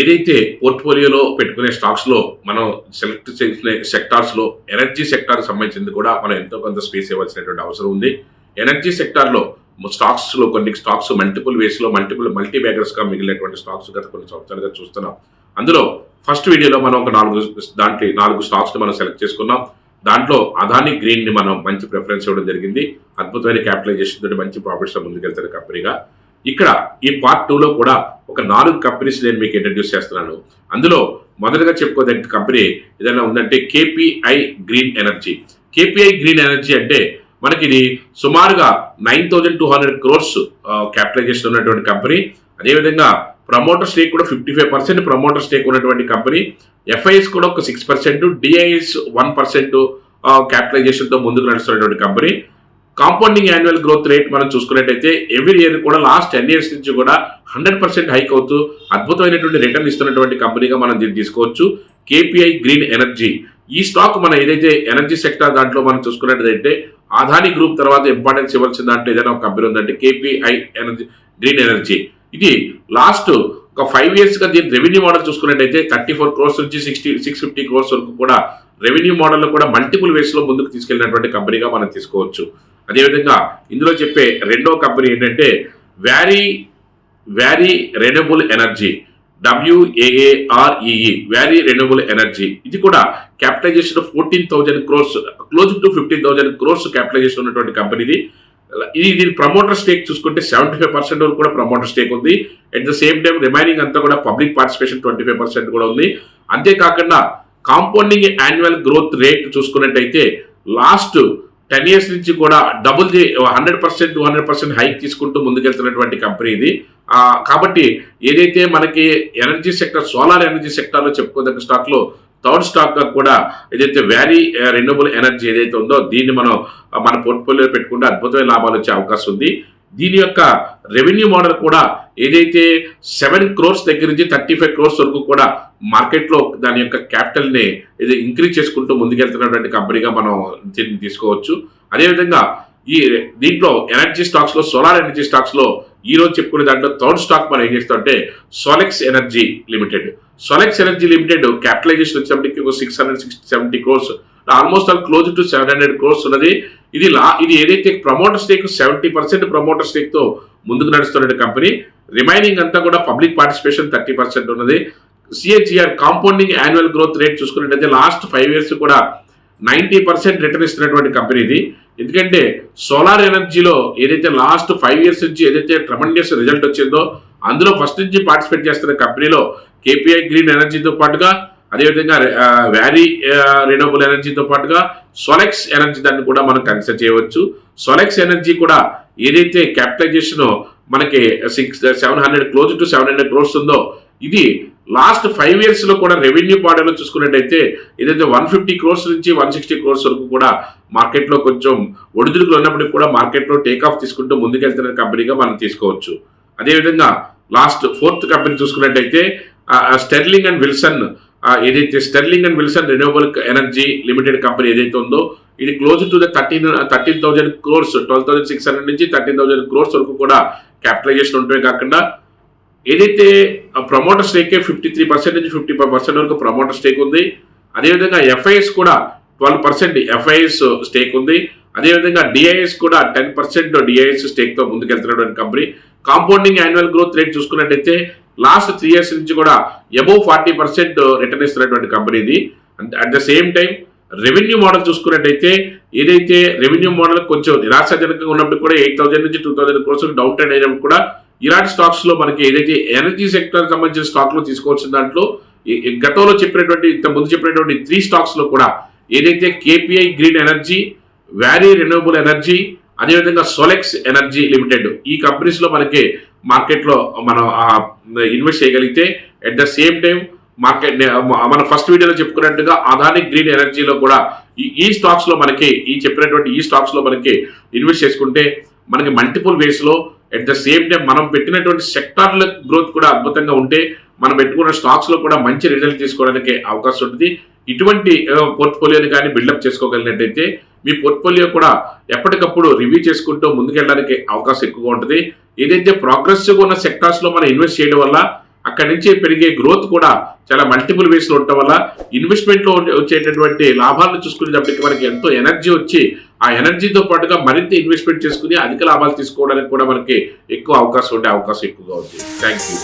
ఏదైతే పోర్ట్ఫోలియోలో పెట్టుకునే స్టాక్స్‌లో మనం సెలెక్ట్ చేసిన సెక్టార్స్‌లో ఎనర్జీ సెక్టార్‌కి సంబంధించింది కూడా మనం ఎంతో కొంత స్పేస్ ఇవ్వాల్సినటువంటి అవసరం ఉంది. ఎనర్జీ సెక్టార్‌లో స్టాక్స్‌లో కొన్ని స్టాక్స్ మల్టిపుల్ వేస్‌లో మల్టీ బ్యాగర్స్‌గా మిగిలినటువంటి స్టాక్స్ గత కొన్ని సంవత్సరాలుగా చూస్తున్నాం. అందులో ఫస్ట్ వీడియోలో మనం ఒక 4 స్టాక్స్‌ని మనం సెలెక్ట్ చేసుకున్నాం. దాంట్లో అదాని గ్రీన్‌ని మనం మంచి ప్రిఫరెన్స్ ఇవ్వడం జరిగింది. అద్భుతమైన క్యాపిటలైజేషన్ తోటి మంచి ప్రాఫిట్స్‌తో ముందుకెళ్తున్న కంపెనీగా. ఇక్కడ ఈ పార్ట్ 2లో కూడా ఒక 4 కంపెనీస్ నేను మీకు ఇంట్రడ్యూస్ చేస్తున్నాను. అందులో మొదటగా చెప్పుకోదగ్గ కంపెనీ ఏదైనా ఉందంటే KPI green energy. KPI green energy అంటే మనకి ఇది సుమారుగా 9,200 crores క్యాపిటలైజేషన్ ఉన్నటువంటి కంపెనీ. అదేవిధంగా ప్రమోటర్ స్టేక్ కూడా 55% ప్రమోటర్ స్టేక్ ఉన్నటువంటి కంపెనీ. ఎఫ్ఐఎస్ కూడా ఒక 6%, డిఐఎస్ 1% క్యాపిటలైజేషన్తో ముందుకు నడుస్తున్నటువంటి company. Compounding annual growth rate మనం చూసుకున్నట్టయితే ఎవ్రీ ఇయర్ కూడా లాస్ట్ 10 years నుంచి కూడా 100% హైక్ అవుతూ అద్భుతమైనటువంటి రిటర్న్ ఇస్తున్నటువంటి కంపెనీగా మనం దీన్ని తీసుకోవచ్చు. కేపీఐ గ్రీన్ ఎనర్జీ ఈ స్టాక్ మనం ఏదైతే ఎనర్జీ సెక్టర్ దాంట్లో మనం చూసుకున్నట్టయితే అదాని గ్రూప్ తర్వాత ఇంపార్టెన్స్ ఇవ్వాల్సిన దాంట్లో ఏదైనా ఒక కంపెనీ ఉందంటే కేపీఐ ఎనర్జీ గ్రీన్ ఎనర్జీ. ఇది లాస్ట్ ఒక 5 yearsగా దీని రెవెన్యూ మోడల్ చూసుకున్నట్టయితే 34 crores నుంచి 650 crores వరకు కూడా రెవెన్యూ మోడల్లో కూడా మల్టిపుల్ వేస్లో ముందుకు తీసుకెళ్ళినటువంటి కంపెనీగా మనం తీసుకోవచ్చు. అదేవిధంగా ఇందులో చెప్పే రెండో కంపెనీ ఏంటంటే Waaree renewable energy, WAAREE Waaree renewable energy. ఇది కూడా capitalisation 14,000 crores, close to 15,000 crores capitalisation ఉన్నటువంటి కంపెనీది. దీని ప్రమోటర్ స్టేక్ చూసుకుంటే 75% వరకు కూడా ప్రమోటర్ స్టేక్ ఉంది. At the same time remaining అంతా కూడా పబ్లిక్ పార్టిసిపేషన్ 25% కూడా ఉంది. అంతేకాకుండా కాంపౌండింగ్ యాన్యువల్ గ్రోత్ రేట్ చూసుకున్నట్టయితే లాస్ట్ 10 years నుంచి కూడా 100%, 200% హైక్ తీసుకుంటూ ముందుకెళ్తున్నటువంటి కంపెనీ ఇది. కాబట్టి ఏదైతే మనకి ఎనర్జీ సెక్టర్, సోలార్ ఎనర్జీ సెక్టార్లో చెప్పుకోదగ్గ స్టాక్లో థర్డ్ స్టాక్గా కూడా ఏదైతే వ్యారీ రెన్యూబుల్ ఎనర్జీ ఏదైతే ఉందో దీన్ని మనం మన పోర్ట్ఫోలియో పెట్టుకుంటే అద్భుతమైన లాభాలు వచ్చే అవకాశం ఉంది. దీని యొక్క రెవెన్యూ మోడల్ కూడా ఏదైతే 7 crores దగ్గర నుంచి 35 crores వరకు కూడా మార్కెట్లో దాని యొక్క క్యాపిటల్ని ఇది ఇంక్రీజ్ చేసుకుంటూ ముందుకెళ్తున్నటువంటి కంపెనీగా మనం దీన్ని తీసుకోవచ్చు. అదేవిధంగా దీంట్లో ఎనర్జీ స్టాక్స్లో, సోలార్ ఎనర్జీ స్టాక్స్లో ఈ రోజు చెప్పుకునే దాంట్లో థర్డ్ స్టాక్ మనం ఏం చేస్తామంటే Solex energy limited. Solex energy limited capitalization వచ్చేప్పటికి ఒక 670 crores, almost close to 700 crores ఉన్నది. ఇది ఏదైతే ప్రమోటర్ స్టేక్ 70% ప్రమోటర్ స్టేక్తో ముందుకు నడుస్తున్న కంపెనీ. రిమైనింగ్ అంతా కూడా పబ్లిక్ పార్టిసిపేషన్ 30% ఉన్నది. CAGR compounding annual growth rate చూసుకున్నట్టయితే లాస్ట్ 5 years కూడా 90% రిటర్న్ ఇస్తున్నటువంటి కంపెనీ ఇది. ఎందుకంటే సోలార్ ఎనర్జీలో ఏదైతే లాస్ట్ 5 years నుంచి ఏదైతే ట్రమండియస్ రిజల్ట్ వచ్చిందో అందులో ఫస్ట్ నుంచి పార్టిసిపేట్ చేస్తున్న కంపెనీలో కేపీఐ గ్రీన్ ఎనర్జీతో పాటుగా అదేవిధంగా వ్యారీ రెన్యూబుల్ ఎనర్జీతో పాటుగా సోలెక్స్ ఎనర్జీ దాన్ని కూడా మనం కన్సిడర్ చేయవచ్చు. సోలెక్స్ ఎనర్జీ కూడా ఏదైతే క్యాపిటలైజేషన్ మనకి 700 క్లోజ్ టు 700 crores ఉందో ఇది లాస్ట్ 5 yearsలో కూడా రెవెన్యూ మోడల్లో చూసుకున్నట్టయితే ఏదైతే 150 crores నుంచి 160 crores వరకు కూడా మార్కెట్లో కొంచెం ఒడిదుడుకులు ఉన్నప్పటికీ కూడా మార్కెట్లో టేక్ ఆఫ్ తీసుకుంటూ ముందుకెళ్తున్న కంపెనీగా మనం తీసుకోవచ్చు. అదేవిధంగా లాస్ట్ 4th కంపెనీ చూసుకున్నట్టయితే స్టెర్లింగ్ అండ్ విల్సన్. ఏదైతే sterling and Wilson renewable energy limited company ఏదైతే ఉందో ఇది క్లోజ్ టు 13,000 crores, 12,600 నుంచి 13,000 crores వరకు కూడా క్యాపిటలైజేషన్ ఉంటే కాకుండా ఏదైతే ప్రమోటర్ స్టేక్ 53% నుంచి 55% వరకు ప్రమోటర్ స్టేక్ ఉంది. అదేవిధంగా ఎఫ్ఐఎస్ కూడా 12% ఎఫ్ఐఎస్ స్టేక్ ఉంది. అదేవిధంగా డిఐఎస్ కూడా 10% డిఐఎస్ స్టేక్తో ముందుకెళ్తున్నటువంటి company. Compounding annual growth rate చూసుకున్నట్టయితే లాస్ట్ 3 years నుంచి కూడా అబోవ్ 40% రిటర్న్ ఇస్తున్నటువంటి కంపెనీ ఇది. At the same time revenue model చూసుకున్నట్టయితే ఏదైతే రెవెన్యూ మోడల్ కొంచెం నిరాశాజనకంగా ఉన్నప్పుడు కూడా 8,000 నుంచి 2,000 crores డౌన్ ట్రెండ్ అయినప్పుడు కూడా ఇలాంటి స్టాక్స్లో మనకి ఏదైతే ఎనర్జీ సెక్టర్ సంబంధించిన స్టాక్లో తీసుకోవాల్సిన దాంట్లో గతంలో చెప్పినటువంటి ఇంతకుముందు చెప్పినటువంటి 3 స్టాక్స్లో కూడా ఏదైతే KPI green energy, Waaree renewable energy, అదేవిధంగా సోలెక్స్ ఎనర్జీ లిమిటెడ్ ఈ కంపెనీస్లో మనకి మార్కెట్లో మనం ఇన్వెస్ట్ చేయగలిగితే at the same time market మన ఫస్ట్ వీడియోలో చెప్పుకున్నట్టుగా అదాని గ్రీన్ ఎనర్జీలో కూడా ఈ స్టాక్స్లో మనకి చెప్పినటువంటి ఈ స్టాక్స్లో మనకి ఇన్వెస్ట్ చేసుకుంటే మనకి మల్టిపుల్ వేస్లో అట్ ద సేమ్ టైం మనం పెట్టినటువంటి సెక్టార్ల గ్రోత్ కూడా అద్భుతంగా ఉంటే మనం పెట్టుకున్న స్టాక్స్లో కూడా మంచి రిజల్ట్ తీసుకోవడానికి అవకాశం ఉంటుంది. ఇటువంటి పోర్ట్ఫోలియోని కానీ బిల్డప్ చేసుకోగలిగినట్టయితే మీ పోర్ట్ఫోలియో కూడా ఎప్పటికప్పుడు రివ్యూ చేసుకుంటూ ముందుకెళ్ళడానికి అవకాశం ఎక్కువగా ఉంటుంది. ఏదైతే ప్రోగ్రెసివ్గా ఉన్న సెక్టార్స్లో మనం ఇన్వెస్ట్ చేయడం వల్ల అక్కడి నుంచి పెరిగే గ్రోత్ కూడా చాలా మల్టిపుల్ వేస్ లో ఉండటం వల్ల ఇన్వెస్ట్మెంట్ లో వచ్చేటటువంటి లాభాలను చూసుకునేటప్పటికి మనకి ఎంతో ఎనర్జీ వచ్చి ఆ ఎనర్జీతో పాటుగా మరింత ఇన్వెస్ట్మెంట్ చేసుకుని అధిక లాభాలు తీసుకోవడానికి కూడా మనకి ఎక్కువ అవకాశం ఉండే అవకాశం ఎక్కువగా ఉంది. Thank you.